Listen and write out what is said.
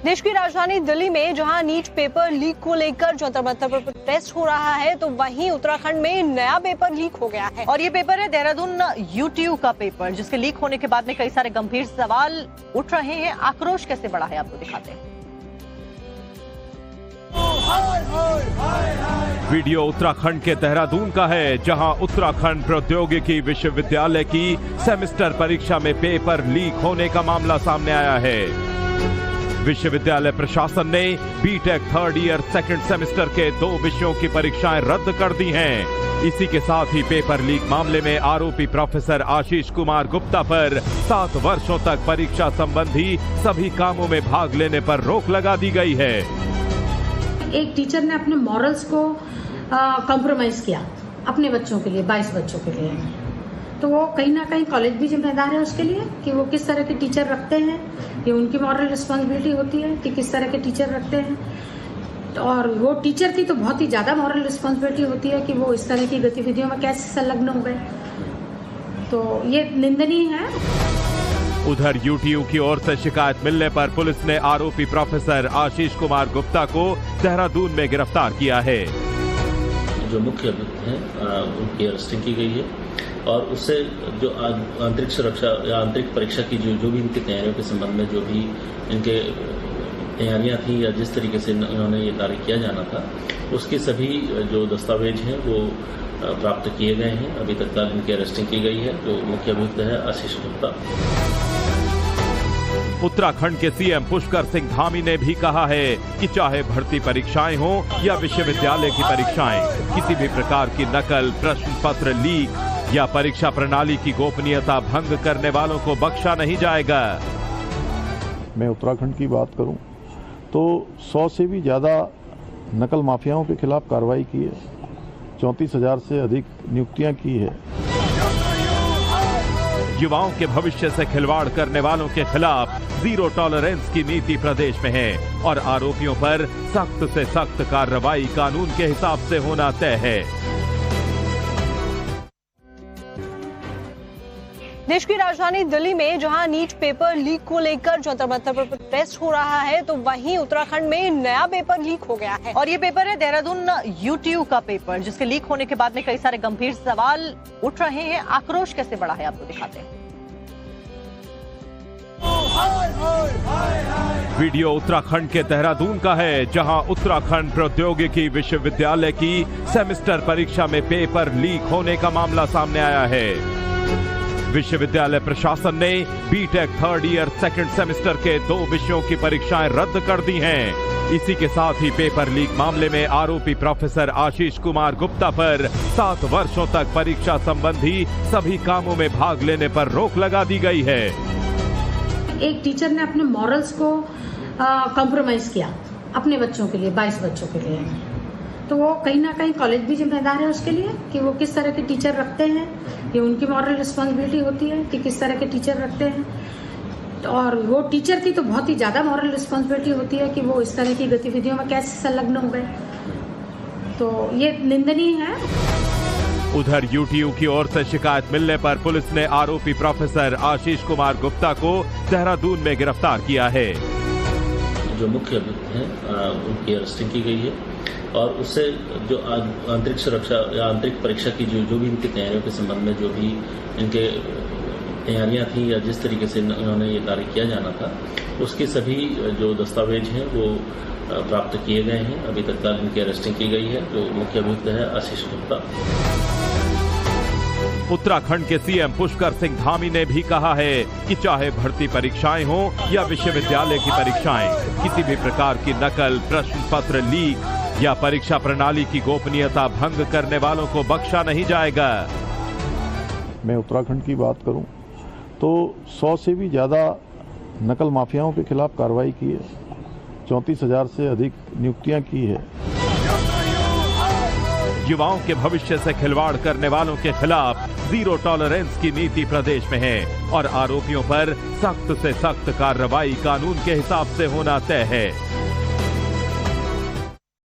देश की राजधानी दिल्ली में जहां नीट पेपर लीक को लेकर जंतर मंतर पर प्रोटेस्ट हो रहा है, तो वहीं उत्तराखंड में नया पेपर लीक हो गया है। और ये पेपर है देहरादून यूटीयू का पेपर, जिसके लीक होने के बाद में कई सारे गंभीर सवाल उठ रहे हैं। आक्रोश कैसे बढ़ा है, आपको दिखाते हैं। वीडियो उत्तराखंड के देहरादून का है, जहां उत्तराखंड प्रौद्योगिकी विश्वविद्यालय की सेमेस्टर परीक्षा में पेपर लीक होने का मामला सामने आया है। विश्वविद्यालय प्रशासन ने BTech third year second semester के 2 विषयों की परीक्षाएं रद्द कर दी हैं। इसी के साथ ही पेपर लीक मामले में आरोपी प्रोफेसर आशीष कुमार गुप्ता पर 7 वर्षों तक परीक्षा संबंधी सभी कामों में भाग लेने पर रोक लगा दी गई है। एक टीचर ने अपने मॉरल्स को कॉम्प्रोमाइज किया अपने बच्चों के लिए, 22 बच्चों के लिए, तो वो कहीं ना कहीं कॉलेज भी जिम्मेदार है उसके लिए कि वो किस तरह के टीचर रखते हैं। ये उनकी मॉरल रिस्पॉन्सिबिलिटी होती है कि किस तरह के टीचर रखते हैं। और वो टीचर की तो बहुत ही ज्यादा मॉरल रिस्पॉन्सिबिलिटी होती है कि वो इस तरह की गतिविधियों में कैसे संलग्न हो गए, तो ये निंदनीय है। उधर यूटीयू की ओर से शिकायत मिलने पर पुलिस ने आरोपी प्रोफेसर आशीष कुमार गुप्ता को देहरादून में गिरफ्तार किया है। जो मुख्य अभियुक्त हैं उनकी अरेस्टिंग की गई है और उससे जो आंतरिक सुरक्षा या आंतरिक परीक्षा की जो भी इनकी तैयारियों के संबंध में जो भी इनके तैयारियां थी या जिस तरीके से इन्होंने ये कार्य किया जाना था, उसके सभी जो दस्तावेज हैं वो प्राप्त किए गए हैं। अभी तत्काल इनकी अरेस्टिंग की गई है। जो मुख्य अभियुक्त है आशीष गुप्ता। उत्तराखंड के सीएम पुष्कर सिंह धामी ने भी कहा है कि चाहे भर्ती परीक्षाएं हो या विश्वविद्यालय की परीक्षाएं, किसी भी प्रकार की नकल, प्रश्न पत्र लीक या परीक्षा प्रणाली की गोपनीयता भंग करने वालों को बख्शा नहीं जाएगा। मैं उत्तराखंड की बात करूं तो 100 से भी ज्यादा नकल माफियाओं के खिलाफ कार्रवाई की है, 34,000 से अधिक नियुक्तियां की है। युवाओं के भविष्य से खिलवाड़ करने वालों के खिलाफ जीरो टॉलरेंस की नीति प्रदेश में है और आरोपियों पर सख्त से सख्त कार्रवाई कानून के हिसाब से होना तय है। देश की राजधानी दिल्ली में जहां नीट पेपर लीक को लेकर जंतर मंतर पर प्रोटेस्ट हो रहा है, तो वहीं उत्तराखंड में नया पेपर लीक हो गया है। और ये पेपर है देहरादून यूटीयू का पेपर, जिसके लीक होने के बाद में कई सारे गंभीर सवाल उठ रहे हैं। आक्रोश कैसे बढ़ा है, आपको दिखाते हैं। वीडियो उत्तराखंड के देहरादून का है, जहां उत्तराखंड प्रौद्योगिकी विश्वविद्यालय की सेमेस्टर परीक्षा में पेपर लीक होने का मामला सामने आया है। विश्वविद्यालय प्रशासन ने BTech third year second semester के 2 विषयों की परीक्षाएं रद्द कर दी हैं। इसी के साथ ही पेपर लीक मामले में आरोपी प्रोफेसर आशीष कुमार गुप्ता पर 7 वर्षों तक परीक्षा संबंधी सभी कामों में भाग लेने पर रोक लगा दी गई है। एक टीचर ने अपने मॉरल्स को कॉम्प्रोमाइज किया अपने बच्चों के लिए, 22 बच्चों के लिए, तो वो कहीं ना कहीं कॉलेज भी जिम्मेदार है उसके लिए कि वो किस तरह के टीचर रखते हैं। ये उनकी मॉरल रिस्पॉन्सिबिलिटी होती है कि किस तरह के टीचर रखते हैं। और वो टीचर की तो बहुत ही ज्यादा मॉरल रिस्पॉन्सिबिलिटी होती है कि वो इस तरह की गतिविधियों में कैसे संलग्न हो गए, तो ये निंदनीय है। उधर यूटीयू की ओर से शिकायत मिलने पर पुलिस ने आरोपी प्रोफेसर आशीष कुमार गुप्ता को देहरादून में गिरफ्तार किया है। जो मुख्य अभियुक्त हैं उनकी अरेस्टिंग की गई है और उससे जो आंतरिक सुरक्षा या आंतरिक परीक्षा की जो भी इनकी तैयारियों के संबंध में जो भी इनके तैयारियां थी या जिस तरीके से इन्होंने ये कार्य किया जाना था, उसके सभी जो दस्तावेज हैं वो प्राप्त किए गए हैं। अभी तत्काल इनकी अरेस्टिंग की गई है। जो मुख्य अभियुक्त है आशीष गुप्ता। उत्तराखंड के सीएम पुष्कर सिंह धामी ने भी कहा है कि चाहे भर्ती परीक्षाएं हो या विश्वविद्यालय की परीक्षाएं, किसी भी प्रकार की नकल, प्रश्न पत्र लीक या परीक्षा प्रणाली की गोपनीयता भंग करने वालों को बख्शा नहीं जाएगा। मैं उत्तराखंड की बात करूं तो 100 से भी ज्यादा नकल माफियाओं के खिलाफ कार्रवाई की है, 34,000 से अधिक नियुक्तियां की है। युवाओं के भविष्य से खिलवाड़ करने वालों के खिलाफ जीरो टॉलरेंस की नीति प्रदेश में है और आरोपियों पर सख्त से सख्त कार्रवाई कानून के हिसाब से होना तय है।